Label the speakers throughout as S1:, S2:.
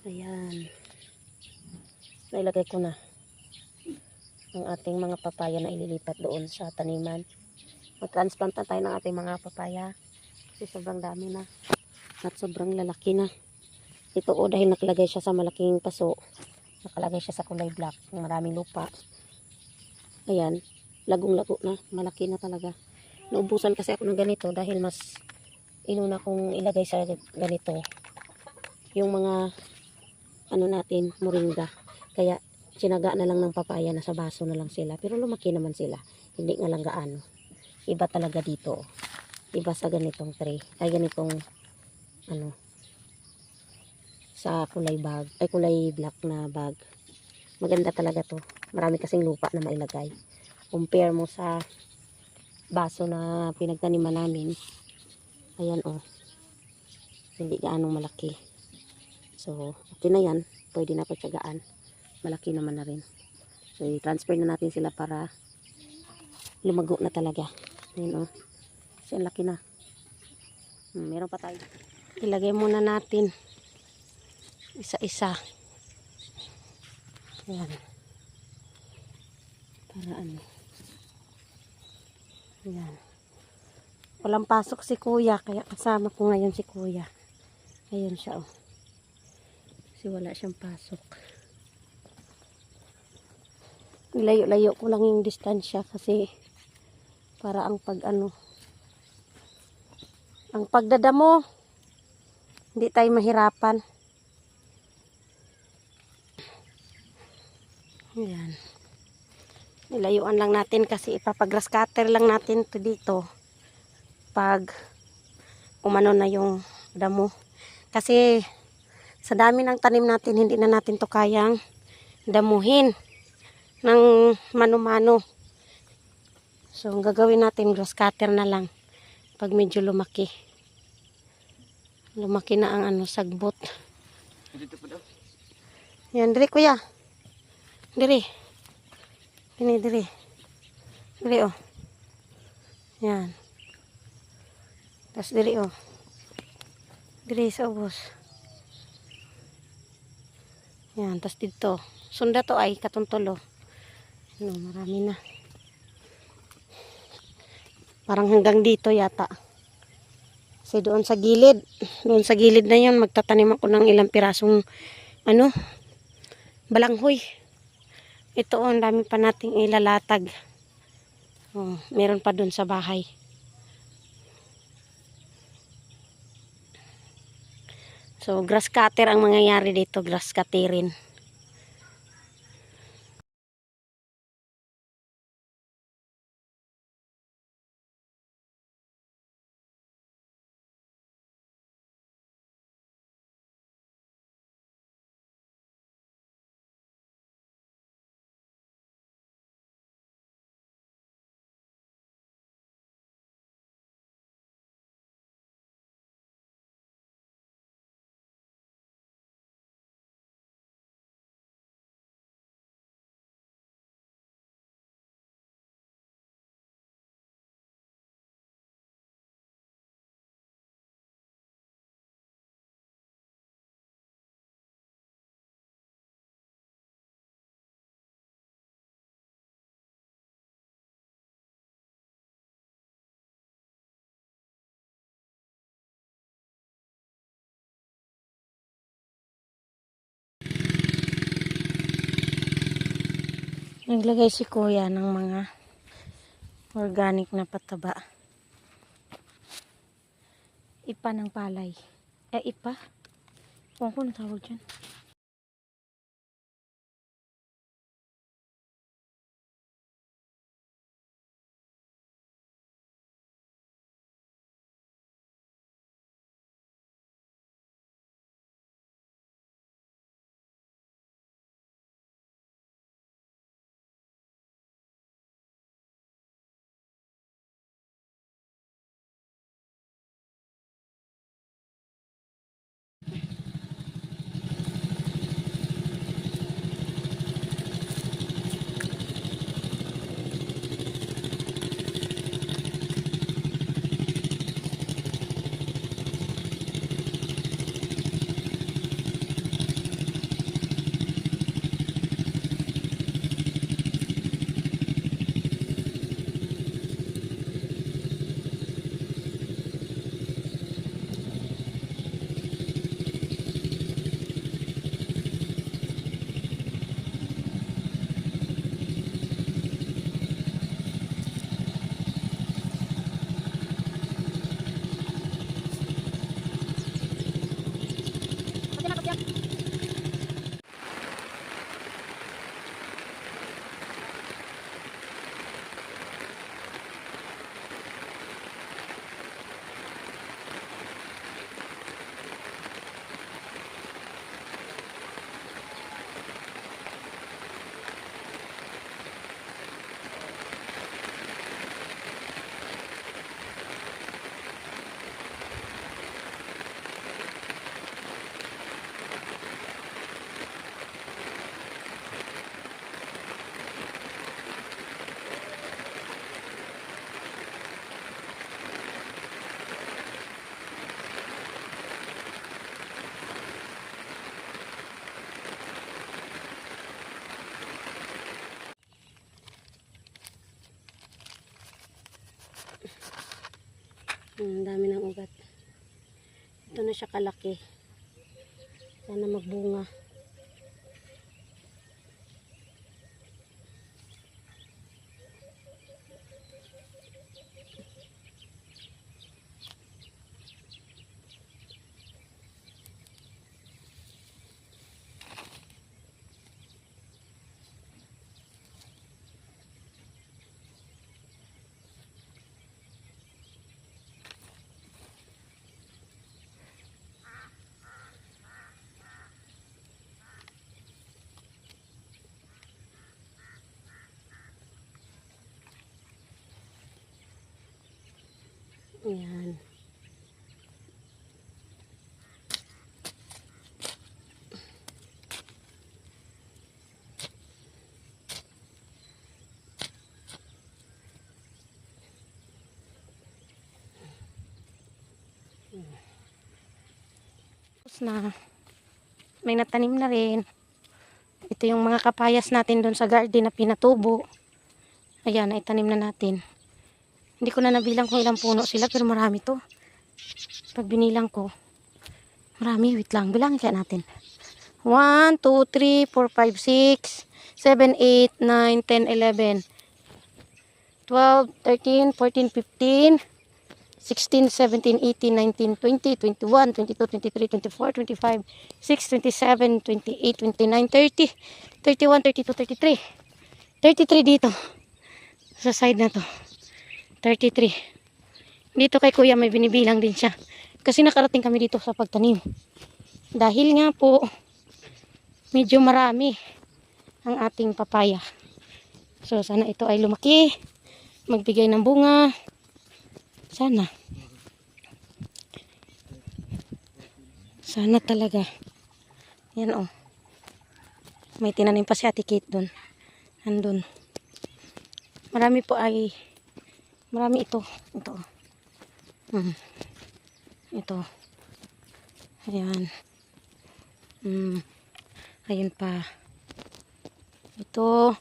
S1: Ayan. Nailagay ko na ang ating mga papaya na ililipat doon sa taniman. Mag-transplant na tayo ng ating mga papaya. Kasi sobrang dami na. At sobrang lalaki na. Ito dahil nakalagay siya sa malaking paso. Nakalagay siya sa kulay black. Maraming lupa. Ayan. Lagong-lago na. Malaki na talaga. Naubusan kasi ako ng ganito dahil mas inuna kong ilagay sa ganito. Yung mga natin, moringa. Kaya sinaga na lang ng papaya na sa baso na lang sila. Pero lumaki naman sila. Hindi nga lang gaano. Iba talaga dito. Iba sa ganitong tray. Ay ganitong sa kulay bag. Ay kulay black na bag. Maganda talaga to. Marami kasing lupa na mailagay. Compare mo sa baso na pinagtaniman namin. Ayan hindi gaanong malaki. So, okay na yan. Pwede na pagtsagaan. Malaki naman na rin. So, i-transfer na natin sila para lumago na talaga. Ayan kasi ang laki na. Meron pa tayo. Ilagay muna natin. Isa-isa. Ayan. Para Ayan. Walang pasok si kuya. Kaya kasama ko ngayon si kuya. Ayan siya kasi wala siyang pasok. Layo-layo ko lang yung distansya kasi para ang ang pagdadamo hindi tayo mahirapan. Ayan. Nilayuan lang natin kasi ipapag-grass cutter lang natin to dito pag umano na yung damo. Kasi sa dami ng tanim natin, hindi na natin to kayang damuhin ng mano-mano. So, ang gagawin natin, grass cutter na lang pag medyo lumaki. Lumaki na ang sagbot.
S2: Dito pa daw.
S1: Yan, diri kuya. Diri. Diri. Diri Yan. Tapos diri Diri sa ubos. Yan, tapos dito. Sunda to ay katuntulo. Marami na. Parang hanggang dito yata. Kasi doon sa gilid na yun, magtatanim ako ng ilang pirasong balanghoy. Ito ang dami pa nating ilalatag. Meron pa doon sa bahay. So, grass cutter ang mangyayari dito, grass cutterin. Naglagay si kuya ng mga organic na pataba. Ipa ng palay. Ipa? Kung ano tawag dyan. Ang dami ng ugat. Ito na siya kalaki. Sana magbunga. Ayan. Tapos na. May natanim na rin. Ito yung mga kapayas natin doon sa garden na pinatubo. Ayan, naitanim na natin. Hindi ko na nabilang kung ilang puno sila, pero marami to. Pag binilang ko, marami. Wait lang, bilangin kaya natin. 1, 2, 3, 4, 5, 6, 7, 8, 9, 10, 11, 12, 13, 14, 15, 16, 17, 18, 19, 20, 21, 22, 23, 24, 25, 6, 27, 28, 29, 30, 31, 32, 33. 33 dito. Sa side na to. 33. Dito kay kuya may binibilang din siya. Kasi nakarating kami dito sa pagtanim. Dahil nga po, medyo marami ang ating papaya. So sana ito ay lumaki. Magbigay ng bunga. Sana. Sana talaga. Yan oh. May tinanim pa si Ate Kate doon. Andun. Marami po ay marami ito. Ito. Ito. Ayan. Ayun pa. Ito.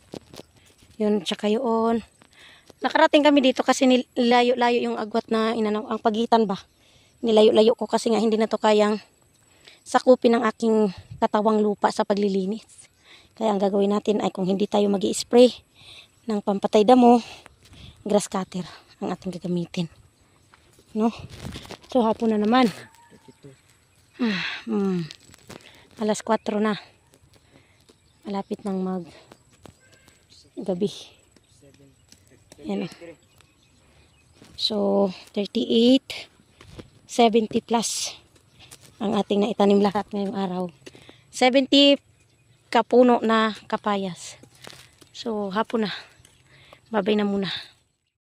S1: Yun, tsaka yun. Nakarating kami dito kasi nilayo-layo yung agwat na inanaw. Ang pagitan ba? Nilayo-layo ko kasi nga hindi na to kayang sakupin ng aking katawang lupa sa paglilinis. Kaya ang gagawin natin ay kung hindi tayo magi-spray ng pampatay damo, grass cutter ang ating gagamitin. No? So hapon na naman. Alas 4 na. Malapit ng mag gabi. Yan. So 38, 70 plus ang ating naitanim lahat ngayong araw. 70 kapuno na kapayas. So hapon na. Babay na muna.